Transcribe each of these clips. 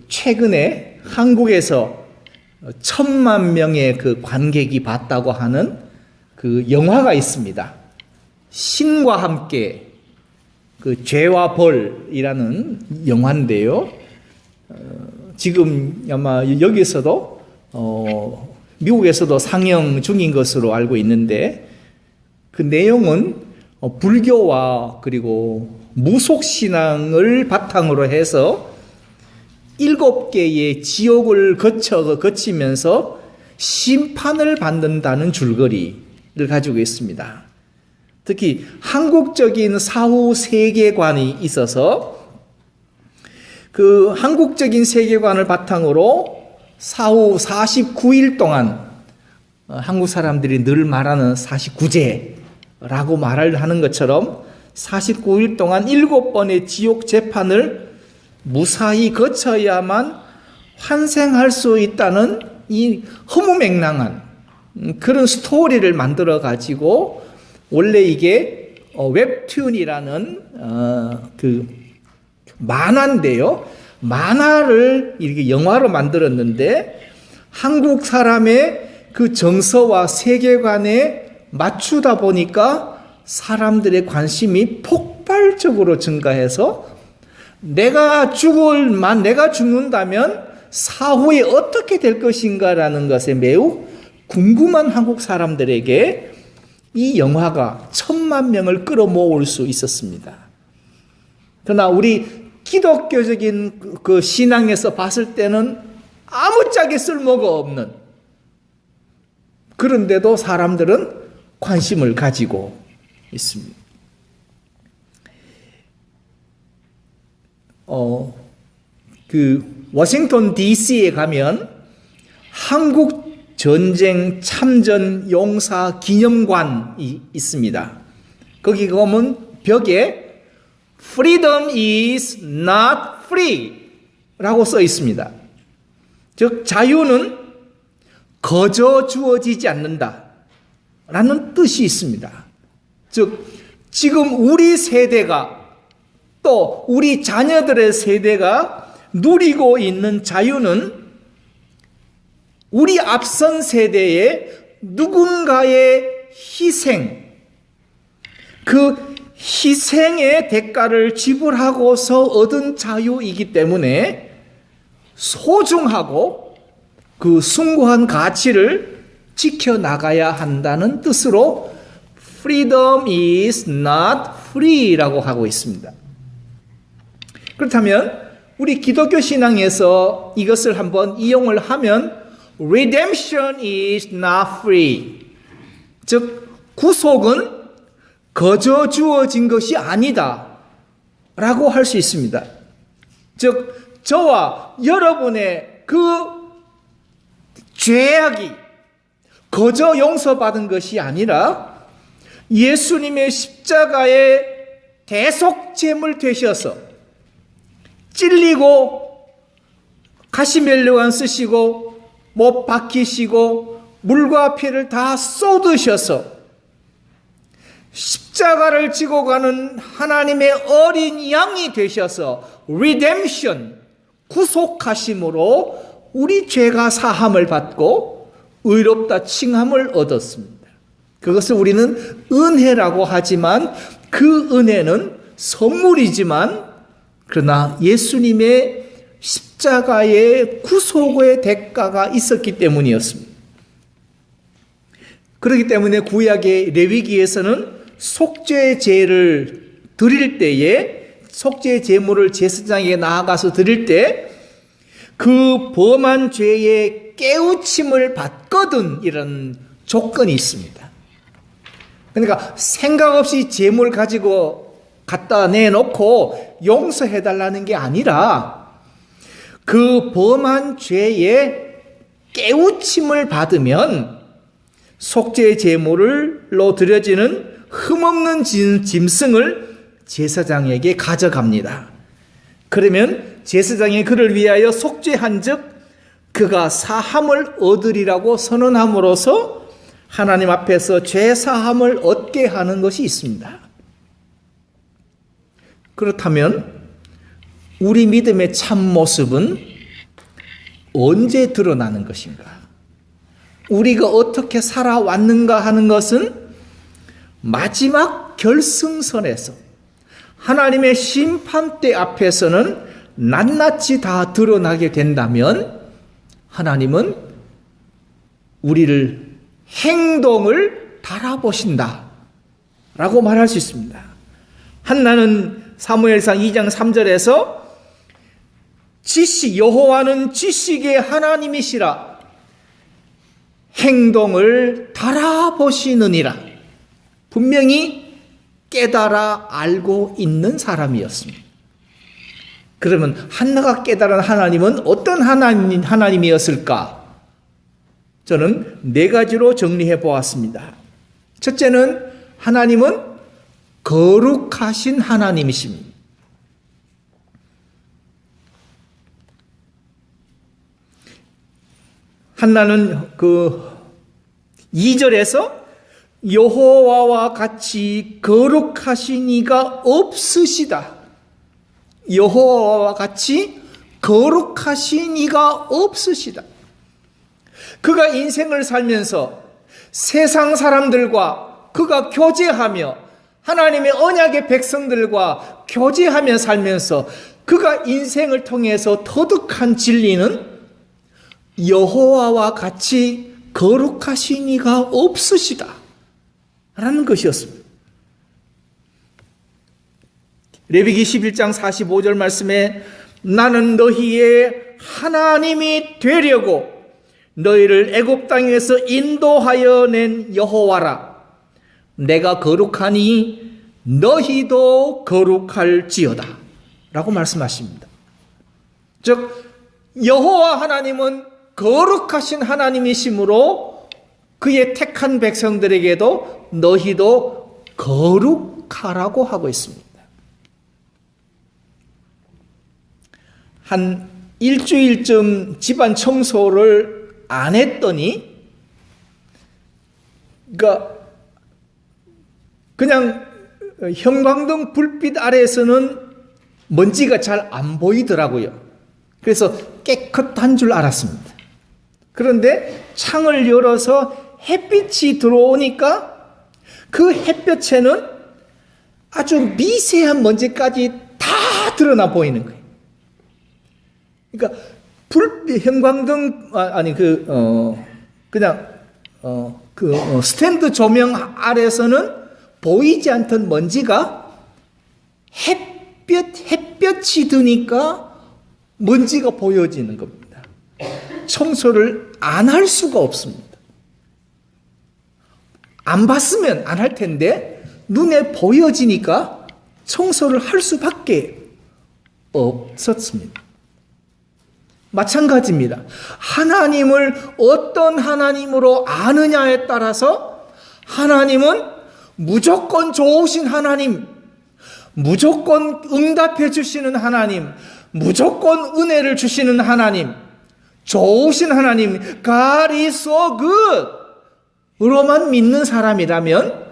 최근에 한국에서 1,000,000명의 그 관객이 봤다고 하는 그 영화가 있습니다. 신과 함께 죄와 벌이라는 영화인데요. 지금 아마 여기서도 미국에서도 상영 중인 것으로 알고 있는데, 그 내용은 불교와 그리고 무속신앙을 바탕으로 해서 7개의 지옥을 거치면서 심판을 받는다는 줄거리를 가지고 있습니다. 특히 한국적인 사후 세계관이 있어서 그 한국적인 세계관을 바탕으로 사후 49일 동안, 한국 사람들이 늘 말하는 49제라고 말을 하는 것처럼 49일 동안 7번의 지옥 재판을 무사히 거쳐야만 환생할 수 있다는 이 허무맹랑한 그런 스토리를 만들어 가지고, 원래 이게 웹툰이라는 그 만화인데요. 만화를 이렇게 영화로 만들었는데, 한국 사람의 그 정서와 세계관에 맞추다 보니까 사람들의 관심이 폭발적으로 증가해서, 내가 죽는다면 사후에 어떻게 될 것인가라는 것에 매우 궁금한 한국 사람들에게 이 영화가 1,000,000명을 끌어모을 수 있었습니다. 그러나 우리 기독교적인 그 신앙에서 봤을 때는 아무짝에 쓸모가 없는, 그런데도 사람들은 관심을 가지고 있습니다. 워싱턴 DC에 가면 한국 전쟁 참전 용사 기념관이 있습니다. 거기 가면 벽에 Freedom is not free 라고 써 있습니다. 즉, 자유는 거저 주어지지 않는다 라는 뜻이 있습니다. 즉, 지금 우리 세대가, 또 우리 자녀들의 세대가 누리고 있는 자유는 우리 앞선 세대의 누군가의 희생, 그 희생의 대가를 지불하고서 얻은 자유이기 때문에 소중하고 그 숭고한 가치를 지켜나가야 한다는 뜻으로 Freedom is not free라고 하고 있습니다. 그렇다면 우리 기독교 신앙에서 이것을 한번 이용을 하면 Redemption is not free, 즉 구속은 거저 주어진 것이 아니다 라고 할 수 있습니다. 즉 저와 여러분의 그 죄악이 거저 용서받은 것이 아니라 예수님의 십자가의 대속제물 되셔서 찔리고 가시멜로wan 쓰시고 못 박히시고 물과 피를 다 쏟으셔서 십자가를 지고 가는 하나님의 어린 양이 되셔서 redemption, 구속하심으로 우리 죄가 사함을 받고 의롭다 칭함을 얻었습니다. 그것을 우리는 은혜라고 하지만 그 은혜는 선물이지만, 그러나 예수님의 십자가의 구속의 대가가 있었기 때문이었습니다. 그렇기 때문에 구약의 레위기에서는 속죄제를 드릴 때에, 속죄 제물을 제사장에게 나아가서 드릴 때 그 범한 죄의 깨우침을 받거든 이런 조건이 있습니다. 그러니까 생각 없이 제물 가지고 갖다 내놓고 용서해달라는 게 아니라 그 범한 죄의 깨우침을 받으면 속죄 제물로 드려지는 흠없는 짐승을 제사장에게 가져갑니다. 그러면 제사장이 그를 위하여 속죄한즉 그가 사함을 얻으리라고 선언함으로써 하나님 앞에서 죄 사함을 얻게 하는 것이 있습니다. 그렇다면 우리 믿음의 참 모습은 언제 드러나는 것인가? 우리가 어떻게 살아왔는가 하는 것은 마지막 결승선에서 하나님의 심판대 앞에서는 낱낱이 다 드러나게 된다면 하나님은 우리를 행동을 달아보신다 라고 말할 수 있습니다. 한나는 사무엘상 2장 3절에서 여호와는 지식의 하나님이시라 행동을 달아보시느니라. 분명히 깨달아 알고 있는 사람이었습니다. 그러면 한나가 깨달은 하나님은 어떤 하나님이었을까? 저는 4가지로 정리해 보았습니다. 첫째는 하나님은 거룩하신 하나님이십니다. 한나는 2절에서 여호와와 같이 거룩하신 이가 없으시다. 여호와와 같이 거룩하신 이가 없으시다. 그가 인생을 살면서 세상 사람들과 그가 교제하며 하나님의 언약의 백성들과 교제하며 살면서 그가 인생을 통해서 터득한 진리는 여호와와 같이 거룩하신 이가 없으시다 라는 것이었습니다. 레위기 11장 45절 말씀에 나는 너희의 하나님이 되려고 너희를 애굽 땅에서 인도하여 낸 여호와라. 내가 거룩하니 너희도 거룩할지어다 라고 말씀하십니다. 즉 여호와 하나님은 거룩하신 하나님이시므로 그의 택한 백성들에게도 너희도 거룩하라고 하고 있습니다. 한 일주일쯤 집안 청소를 안 했더니 그냥 형광등 불빛 아래에서는 먼지가 잘 안 보이더라고요. 그래서 깨끗한 줄 알았습니다. 그런데 창을 열어서 햇빛이 들어오니까 그 햇볕에는 아주 미세한 먼지까지 다 드러나 보이는 거예요. 그러니까 형광등 스탠드 조명 아래서는 보이지 않던 먼지가 햇볕이 드니까 먼지가 보여지는 겁니다. 청소를 안 할 수가 없습니다. 안 봤으면 안 할 텐데 눈에 보여지니까 청소를 할 수밖에 없었습니다. 마찬가지입니다. 하나님을 어떤 하나님으로 아느냐에 따라서 하나님은 무조건 좋으신 하나님, 무조건 응답해 주시는 하나님, 무조건 은혜를 주시는 하나님, 좋으신 하나님, God is so good 으로만 믿는 사람이라면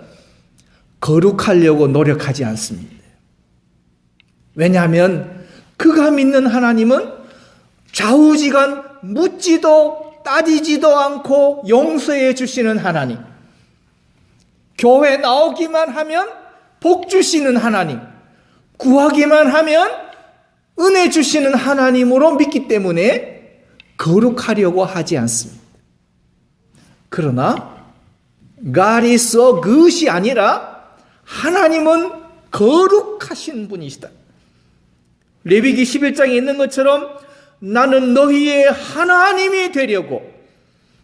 거룩하려고 노력하지 않습니다. 왜냐하면 그가 믿는 하나님은 좌우지간 묻지도 따지지도 않고 용서해 주시는 하나님, 교회 나오기만 하면 복 주시는 하나님, 구하기만 하면 은혜 주시는 하나님으로 믿기 때문에 거룩하려고 하지 않습니다. 그러나 God is so good이 아니라 하나님은 거룩하신 분이시다. 레위기 11장에 있는 것처럼 나는 너희의 하나님이 되려고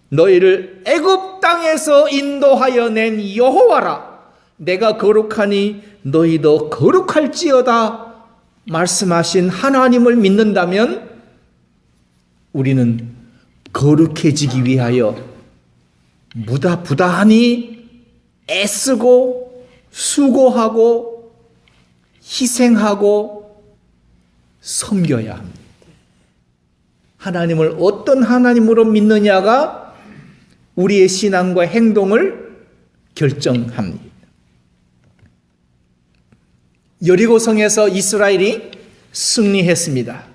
너희를 애굽 땅에서 인도하여 낸 여호와라. 내가 거룩하니 너희도 거룩할지어다 말씀하신 하나님을 믿는다면 우리는 거룩해지기 위하여 부단히 애쓰고 수고하고 희생하고 섬겨야 합니다. 하나님을 어떤 하나님으로 믿느냐가 우리의 신앙과 행동을 결정합니다. 여리고성에서 이스라엘이 승리했습니다.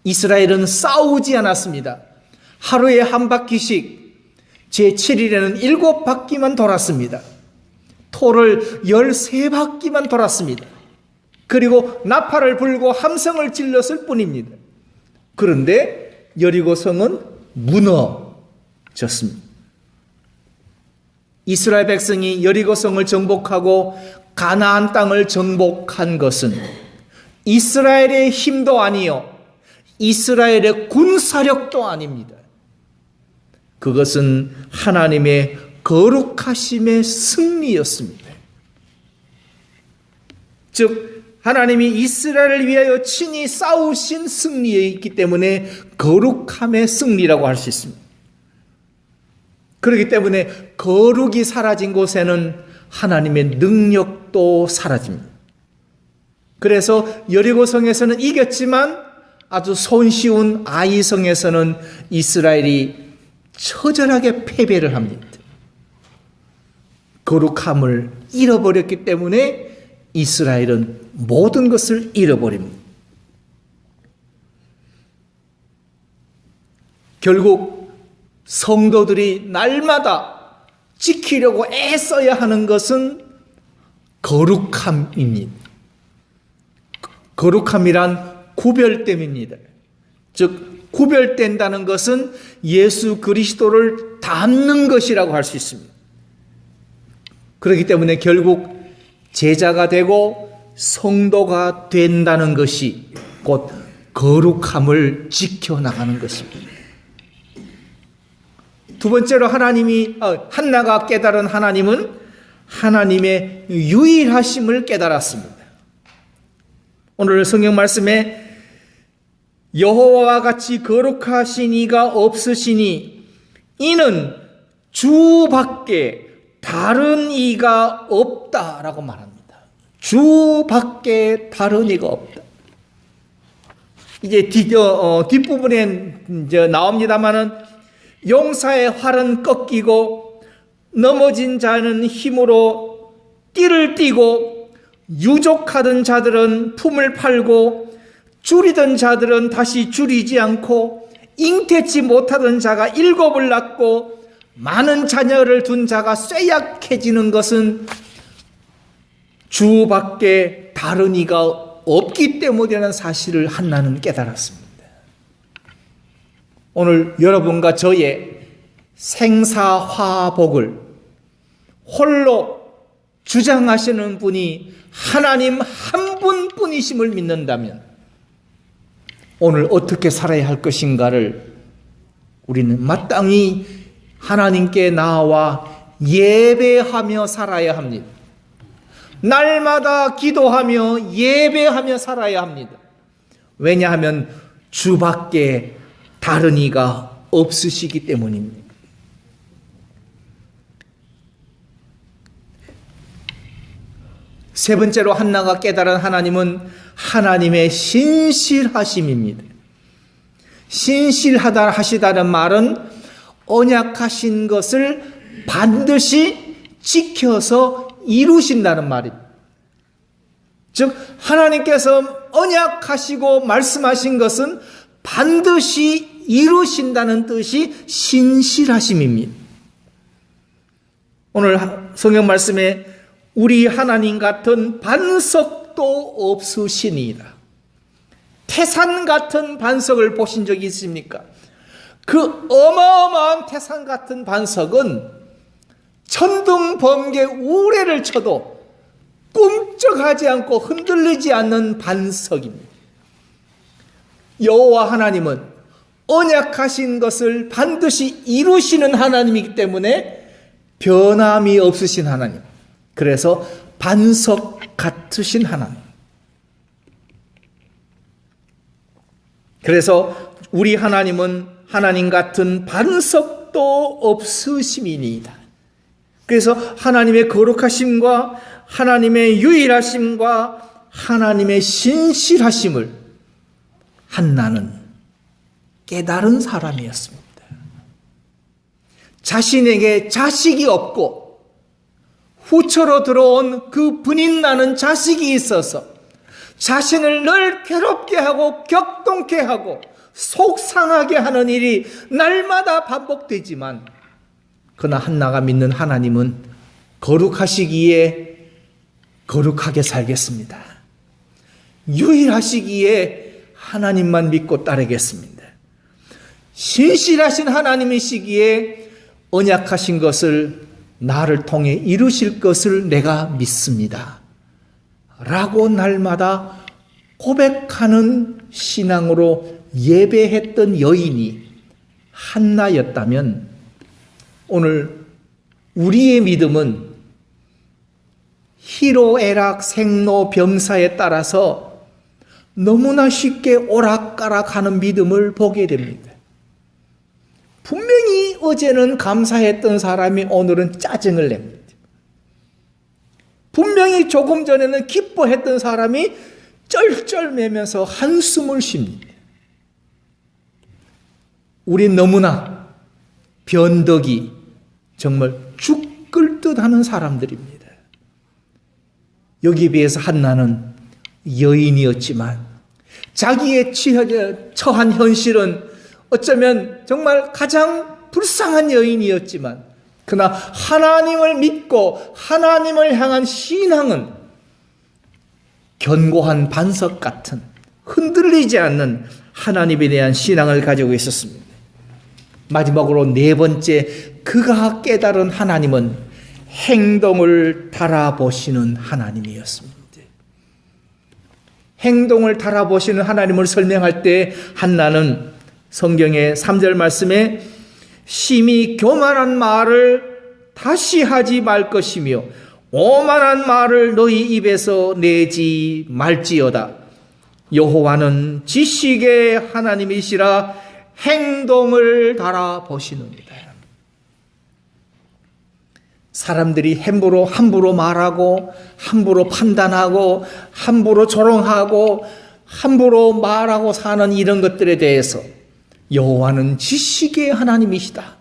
이스라엘은 싸우지 않았습니다. 하루에 한 바퀴씩 제7일에는 7바퀴만 돌았습니다. 토를 13바퀴만 돌았습니다. 그리고 나팔을 불고 함성을 질렀을 뿐입니다. 그런데 여리고성은 무너졌습니다. 이스라엘 백성이 여리고성을 정복하고 가나안 땅을 정복한 것은 이스라엘의 힘도 아니요 이스라엘의 군사력도 아닙니다. 그것은 하나님의 거룩하심의 승리였습니다. 즉 하나님이 이스라엘을 위하여 친히 싸우신 승리에 있기 때문에 거룩함의 승리라고 할 수 있습니다. 그렇기 때문에 거룩이 사라진 곳에는 하나님의 능력도 사라집니다. 그래서 여리고성에서는 이겼지만 아주 손쉬운 아이성에서는 이스라엘이 처절하게 패배를 합니다. 거룩함을 잃어버렸기 때문에 이스라엘은 모든 것을 잃어버립니다. 결국 성도들이 날마다 지키려고 애써야 하는 것은 거룩함입니다. 거룩함이란 구별됨입니다. 즉 구별된다는 것은 예수 그리스도를 닮는 것이라고 할 수 있습니다. 그렇기 때문에 결국 제자가 되고 성도가 된다는 것이 곧 거룩함을 지켜나가는 것입니다. 두 번째로 한나가 깨달은 하나님은 하나님의 유일하심을 깨달았습니다. 오늘 성경 말씀에 여호와와 같이 거룩하신 이가 없으시니 이는 주밖에 다른 이가 없다라고 말합니다. 주밖에 다른 이가 없다. 이제 뒷부분에 이제 나옵니다만은 용사의 활은 꺾이고 넘어진 자는 힘으로 띠를 띠고 유족하던 자들은 품을 팔고 줄이던 자들은 다시 줄이지 않고 잉태치 못하던 자가 7을 낳고 많은 자녀를 둔 자가 쇠약해지는 것은 주밖에 다른 이가 없기 때문이라는 사실을 한나는 깨달았습니다. 오늘 여러분과 저의 생사화복을 홀로 주장하시는 분이 하나님 한 분뿐이심을 믿는다면 오늘 어떻게 살아야 할 것인가를 우리는 마땅히 하나님께 나와 예배하며 살아야 합니다. 날마다 기도하며 예배하며 살아야 합니다. 왜냐하면 주밖에 다른 이가 없으시기 때문입니다. 세 번째로 한나가 깨달은 하나님은 하나님의 신실하심입니다. 신실하다 하시다는 말은 언약하신 것을 반드시 지켜서 이루신다는 말입니다. 즉 하나님께서 언약하시고 말씀하신 것은 반드시 이루신다는 뜻이 신실하심입니다. 오늘 성경 말씀에 우리 하나님 같은 반석도 없으시니이다. 태산 같은 반석을 보신 적이 있습니까? 그 어마어마한 태산 같은 반석은 천둥 번개 우레를 쳐도 꿈쩍하지 않고 흔들리지 않는 반석입니다. 여호와 하나님은 언약하신 것을 반드시 이루시는 하나님이기 때문에 변함이 없으신 하나님. 그래서 반석 같으신 하나님. 그래서 우리 하나님은 하나님 같은 반석도 없으심이니이다. 그래서 하나님의 거룩하심과 하나님의 유일하심과 하나님의 신실하심을 한나는 깨달은 사람이었습니다. 자신에게 자식이 없고 후처로 들어온 그 분인 나는 자식이 있어서 자신을 늘 괴롭게 하고 격동케 하고 속상하게 하는 일이 날마다 반복되지만, 그러나 한나가 믿는 하나님은 거룩하시기에 거룩하게 살겠습니다. 유일하시기에 하나님만 믿고 따르겠습니다. 신실하신 하나님이시기에 언약하신 것을 나를 통해 이루실 것을 내가 믿습니다. 라고 날마다 고백하는 신앙으로 예배했던 여인이 한나였다면, 오늘 우리의 믿음은 희로애락 생로병사에 따라서 너무나 쉽게 오락가락하는 믿음을 보게 됩니다. 분명히 어제는 감사했던 사람이 오늘은 짜증을 냅니다. 분명히 조금 전에는 기뻐했던 사람이 쩔쩔매면서 한숨을 쉽니다. 우린 너무나 변덕이 정말 죽을 듯 하는 사람들입니다. 여기에 비해서 한나는 여인이었지만 자기의 처한 현실은 어쩌면 정말 가장 불쌍한 여인이었지만, 그러나 하나님을 믿고 하나님을 향한 신앙은 견고한 반석 같은 흔들리지 않는 하나님에 대한 신앙을 가지고 있었습니다. 마지막으로 네 번째, 그가 깨달은 하나님은 행동을 달아보시는 하나님이었습니다. 행동을 달아보시는 하나님을 설명할 때 한나는 성경의 3절 말씀에 심히 교만한 말을 다시 하지 말 것이며 오만한 말을 너희 입에서 내지 말지어다. 여호와는 지식의 하나님이시라 행동을 달아보시느니라. 사람들이 함부로 말하고 함부로 판단하고 함부로 조롱하고 함부로 말하고 사는 이런 것들에 대해서 여호와는 지식의 하나님이시다.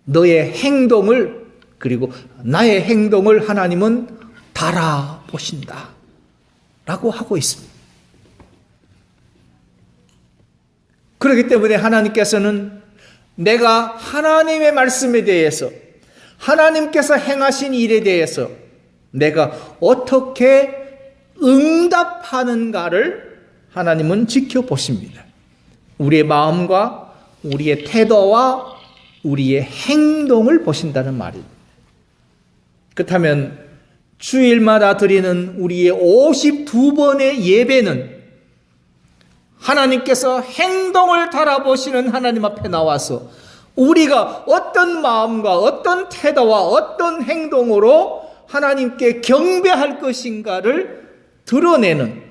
너의 행동을, 그리고 나의 행동을 하나님은 달아보신다 라고 하고 있습니다. 그렇기 때문에 하나님께서는 내가 하나님의 말씀에 대해서, 하나님께서 행하신 일에 대해서 내가 어떻게 응답하는가를 하나님은 지켜보십니다. 우리의 마음과 우리의 태도와 우리의 행동을 보신다는 말입니다. 그렇다면 주일마다 드리는 우리의 52번의 예배는 하나님께서 행동을 달아보시는 하나님 앞에 나와서 우리가 어떤 마음과 어떤 태도와 어떤 행동으로 하나님께 경배할 것인가를 드러내는,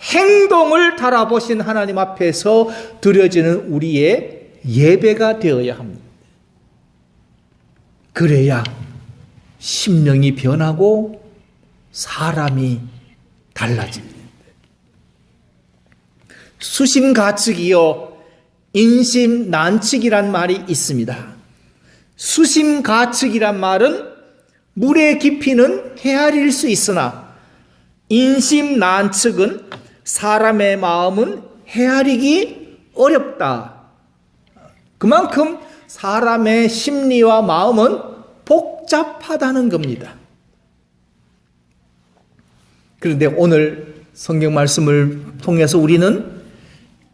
행동을 달아보신 하나님 앞에서 드려지는 우리의 예배가 되어야 합니다. 그래야 심령이 변하고 사람이 달라집니다. 수심가측이요 인심난측이란 말이 있습니다. 수심가측이란 말은 물의 깊이는 헤아릴 수 있으나 인심난측은 사람의 마음은 헤아리기 어렵다. 그만큼 사람의 심리와 마음은 복잡하다는 겁니다. 그런데 오늘 성경 말씀을 통해서 우리는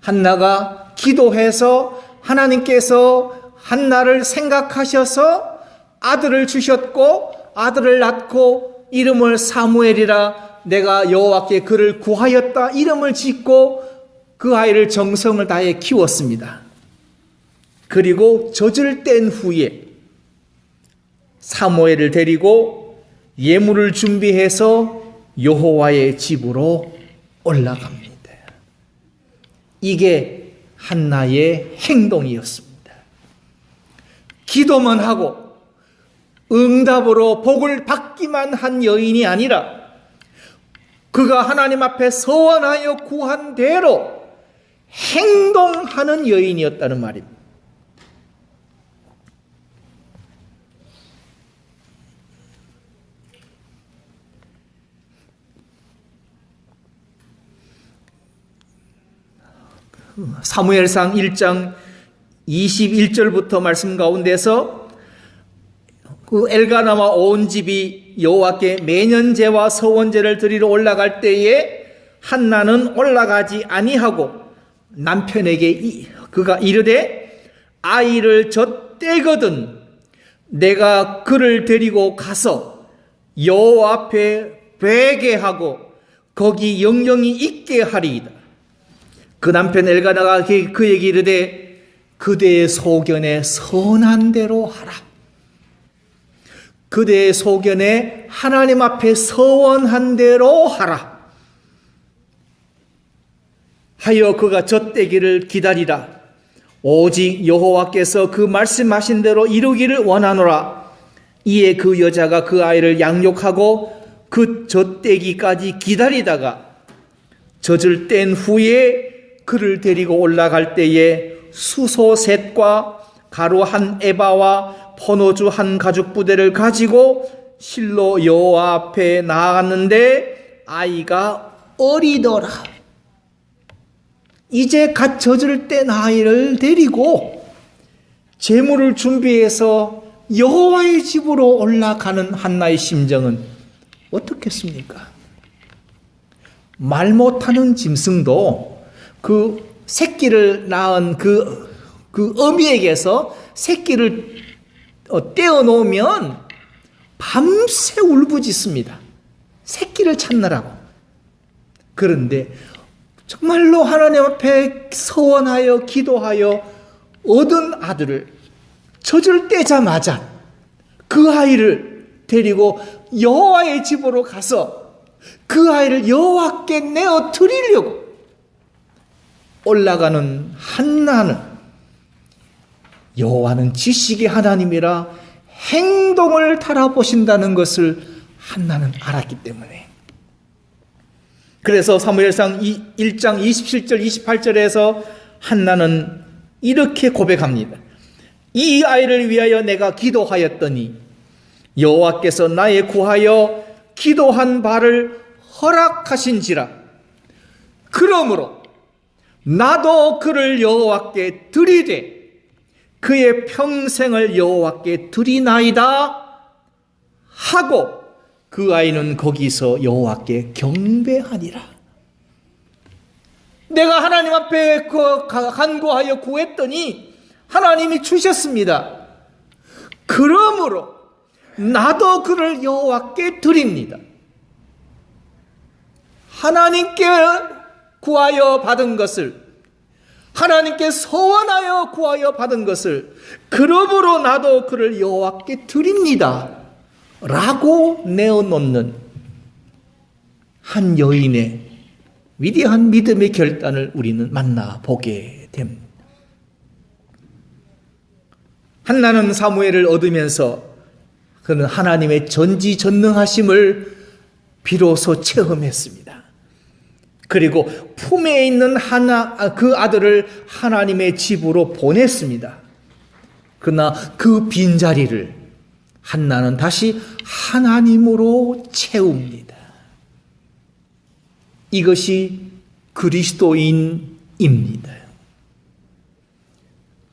한나가 기도해서 하나님께서 한나를 생각하셔서 아들을 주셨고 아들을 낳고 이름을 사무엘이라 내가 여호와께 그를 구하였다 이름을 짓고 그 아이를 정성을 다해 키웠습니다. 그리고 젖을 뗀 후에 사무엘을 데리고 예물을 준비해서 여호와의 집으로 올라갑니다. 이게 한나의 행동이었습니다. 기도만 하고 응답으로 복을 받기만 한 여인이 아니라 그가 하나님 앞에 서원하여 구한 대로 행동하는 여인이었다는 말입니다. 사무엘상 1장 21절부터 말씀 가운데서 그 엘가나와 온 집이 여호와께 매년제와 서원제를 드리러 올라갈 때에 한나는 올라가지 아니하고 남편에게 그가 이르되 아이를 젖대거든 내가 그를 데리고 가서 여호와 앞에 베게 하고 거기 영영이 있게 하리이다. 그 남편 엘가나가 그에게 이르되 그대의 소견에 선한 대로 하라. 그대의 소견에 하나님 앞에 서원한 대로 하라. 하여 그가 젖대기를 기다리라. 오직 여호와께서 그 말씀하신 대로 이루기를 원하노라. 이에 그 여자가 그 아이를 양육하고 그 젖대기까지 기다리다가 젖을 뗀 후에 그를 데리고 올라갈 때에 수소 셋과 가루 한 에바와 포도주 한 가죽 부대를 가지고 실로 여호와 앞에 나아갔는데 아이가 어리더라. 이제 갓 젖을 뗀 아이를 데리고 제물을 준비해서 여호와의 집으로 올라가는 한나의 심정은 어떻겠습니까? 말 못하는 짐승도 그 새끼를 낳은 그 어미에게서 새끼를 떼어놓으면 밤새 울부짖습니다. 새끼를 찾느라고. 그런데 정말로 하나님 앞에 서원하여 기도하여 얻은 아들을 젖을 떼자마자 그 아이를 데리고 여호와의 집으로 가서 그 아이를 여호와께 내어 드리려고 올라가는 한나는 여호와는 지식의 하나님이라 행동을 달아보신다는 것을 한나는 알았기 때문에 그래서 사무엘상 1장 27절 28절에서 한나는 이렇게 고백합니다. 이 아이를 위하여 내가 기도하였더니 여호와께서 나의 구하여 기도한 바를 허락하신지라. 그러므로 나도 그를 여호와께 드리되 그의 평생을 여호와께 드리나이다 하고 그 아이는 거기서 여호와께 경배하니라. 내가 하나님 앞에 간구하여 구했더니 하나님이 주셨습니다. 그러므로 나도 그를 여호와께 드립니다. 하나님께 구하여 받은 것을 하나님께 소원하여 구하여 받은 것을 그러므로 나도 그를 여호와께 드립니다 라고 내어놓는 한 여인의 위대한 믿음의 결단을 우리는 만나보게 됩니다. 한나는 사무엘을 얻으면서 그는 하나님의 전지전능하심을 비로소 체험했습니다. 그리고 품에 있는 그 아들을 하나님의 집으로 보냈습니다. 그러나 그 빈자리를 한나는 다시 하나님으로 채웁니다. 이것이 그리스도인입니다.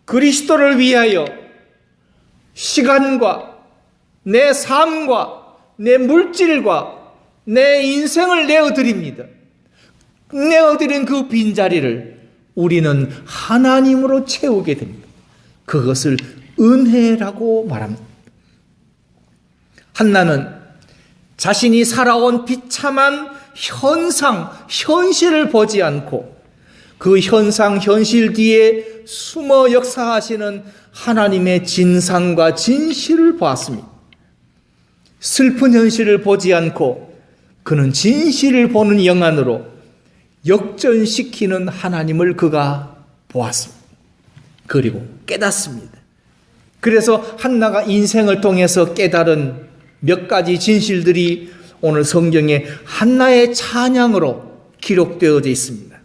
그리스도를 위하여 시간과 내 삶과 내 물질과 내 인생을 내어드립니다. 내어드린 그 빈자리를 우리는 하나님으로 채우게 됩니다. 그것을 은혜라고 말합니다. 한나는 자신이 살아온 비참한 현실을 보지 않고 그 현실 뒤에 숨어 역사하시는 하나님의 진상과 진실을 보았습니다. 슬픈 현실을 보지 않고 그는 진실을 보는 영안으로 역전시키는 하나님을 그가 보았습니다. 그리고 깨닫습니다. 그래서 한나가 인생을 통해서 깨달은 몇 가지 진실들이 오늘 성경에 한나의 찬양으로 기록되어져 있습니다.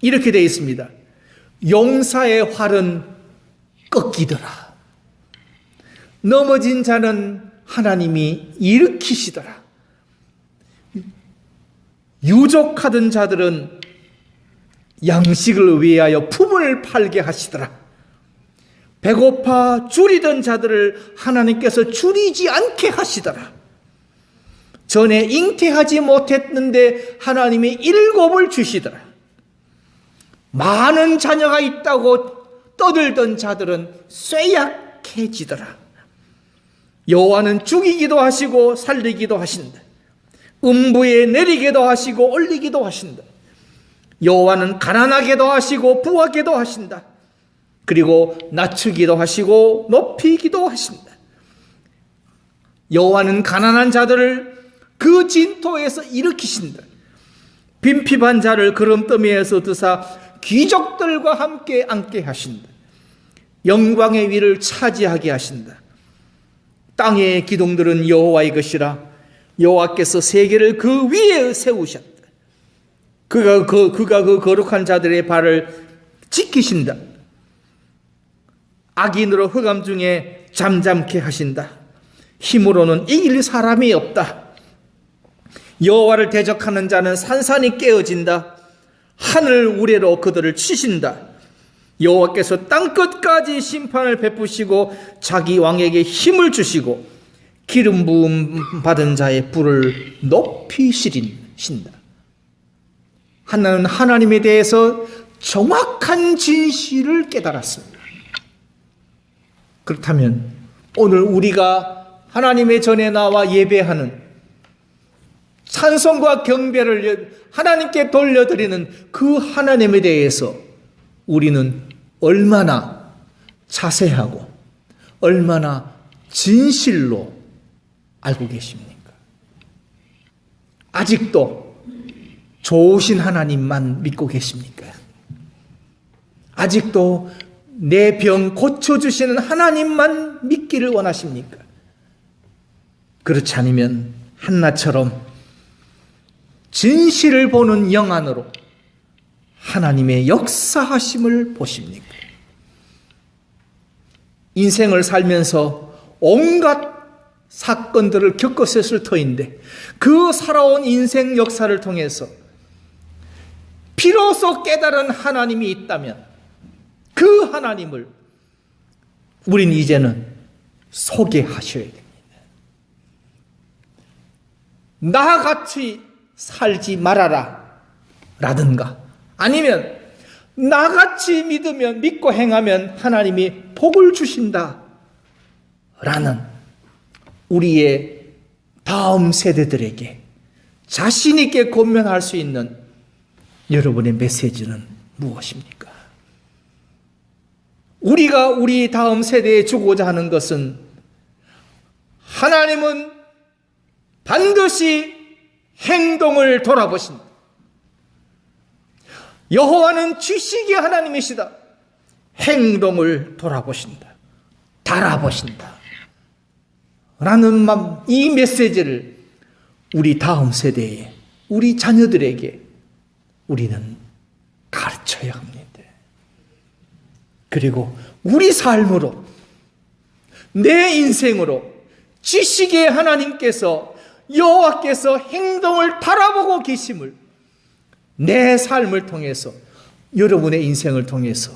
이렇게 되어 있습니다. 용사의 활은 꺾이더라. 넘어진 자는 하나님이 일으키시더라. 유족하던 자들은 양식을 위하여 품을 팔게 하시더라. 배고파 줄이던 자들을 하나님께서 줄이지 않게 하시더라. 전에 잉태하지 못했는데 하나님이 7을 주시더라. 많은 자녀가 있다고 떠들던 자들은 쇠약해지더라. 여호와는 죽이기도 하시고 살리기도 하신다. 음부에 내리게도 하시고 올리기도 하신다. 여호와는 가난하게도 하시고 부하게도 하신다. 그리고 낮추기도 하시고 높이기도 하신다. 여호와는 가난한 자들을 그 진토에서 일으키신다. 빈핍한 자를 구름더미에서 드사 귀족들과 함께 앉게 하신다. 영광의 위를 차지하게 하신다. 땅의 기둥들은 여호와의 것이라. 여호와께서 세계를 그 위에 세우셨다. 그가 그 거룩한 자들의 발을 지키신다. 악인으로 흑암 중에 잠잠케 하신다. 힘으로는 이길 사람이 없다. 여호와를 대적하는 자는 산산이 깨어진다. 하늘 우레로 그들을 치신다. 여호와께서 땅끝까지 심판을 베푸시고 자기 왕에게 힘을 주시고 기름 부음 받은 자의 불을 높이 실으신다. 하나는 하나님에 대해서 정확한 진실을 깨달았습니다. 그렇다면 오늘 우리가 하나님의 전에 나와 예배하는 찬송과 경배를 하나님께 돌려드리는 그 하나님에 대해서 우리는 얼마나 자세하고 얼마나 진실로 알고 계십니까? 아직도 좋으신 하나님만 믿고 계십니까? 아직도 내 병 고쳐주시는 하나님만 믿기를 원하십니까? 그렇지 않으면 한나처럼 진실을 보는 영안으로 하나님의 역사하심을 보십니까? 인생을 살면서 온갖 사건들을 겪었을 터인데 그 살아온 인생 역사를 통해서 비로소 깨달은 하나님이 있다면 그 하나님을 우린 이제는 소개하셔야 됩니다. 나같이 살지 말아라 라든가 아니면 나같이 믿고 행하면 하나님이 복을 주신다 라는 우리의 다음 세대들에게 자신 있게 권면할 수 있는 여러분의 메시지는 무엇입니까? 우리가 우리 다음 세대에 주고자 하는 것은 하나님은 반드시 행동을 돌아보신다. 여호와는 지식의 하나님이시다. 행동을 돌아보신다. 달아보신다. 라는 이 메시지를 우리 다음 세대에 우리 자녀들에게 우리는 가르쳐야 합니다. 그리고 우리 삶으로 내 인생으로 지식의 하나님께서 여호와께서 행동을 바라보고 계심을 내 삶을 통해서 여러분의 인생을 통해서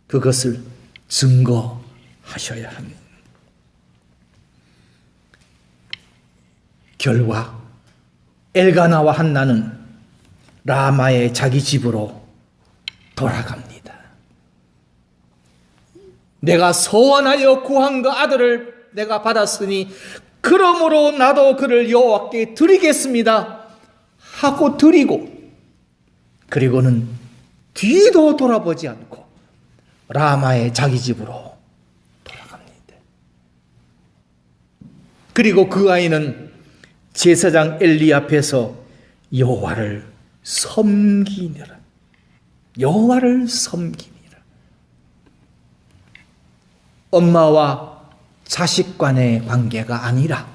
그것을 증거하셔야 합니다. 결과 엘가나와 한나는 라마의 자기 집으로 돌아갑니다. 내가 소원하여 구한 그 아들을 내가 받았으니 그러므로 나도 그를 여호와께 드리겠습니다 하고 드리고 그리고는 뒤도 돌아보지 않고 라마의 자기 집으로 돌아갑니다. 그리고 그 아이는 제사장 엘리 앞에서 여호와를 섬기니라. 여호와를 섬기니라. 엄마와 자식 간의 관계가 아니라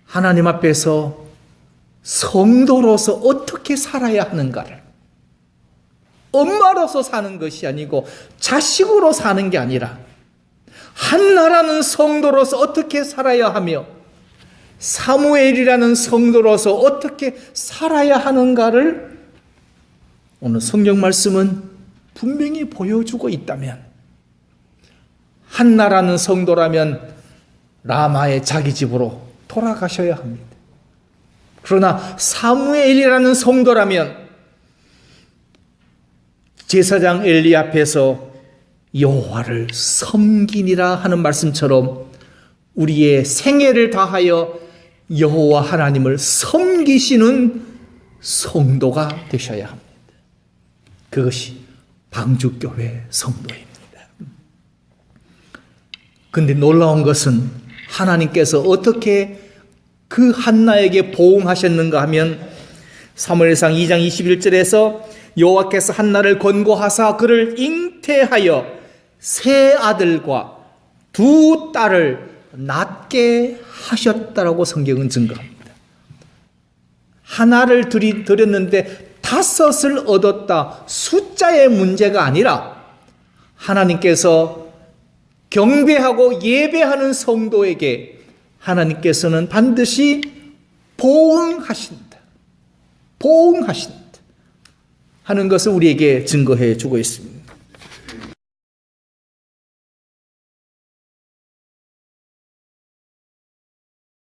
하나님 앞에서 성도로서 어떻게 살아야 하는가를 엄마로서 사는 것이 아니고 자식으로 사는 게 아니라 한나라는 성도로서 어떻게 살아야 하며 사무엘이라는 성도로서 어떻게 살아야 하는가를 오늘 성경 말씀은 분명히 보여주고 있다면 한나라는 성도라면 라마의 자기 집으로 돌아가셔야 합니다. 그러나 사무엘이라는 성도라면 제사장 엘리 앞에서 여호와를 섬기니라 하는 말씀처럼 우리의 생애를 다하여 여호와 하나님을 섬기시는 성도가 되셔야 합니다. 그것이 방주교회 성도입니다. 그런데 놀라운 것은 하나님께서 어떻게 그 한나에게 보응하셨는가 하면 사무엘상 2장 21절에서 여호와께서 한나를 권고하사 그를 잉태하여 세 아들과 두 딸을 낳게 하셨다라고 성경은 증거합니다. 하나를 드렸는데 5을 얻었다. 숫자의 문제가 아니라 하나님께서 경배하고 예배하는 성도에게 하나님께서는 반드시 보응하신다. 보응하신다. 하는 것을 우리에게 증거해 주고 있습니다.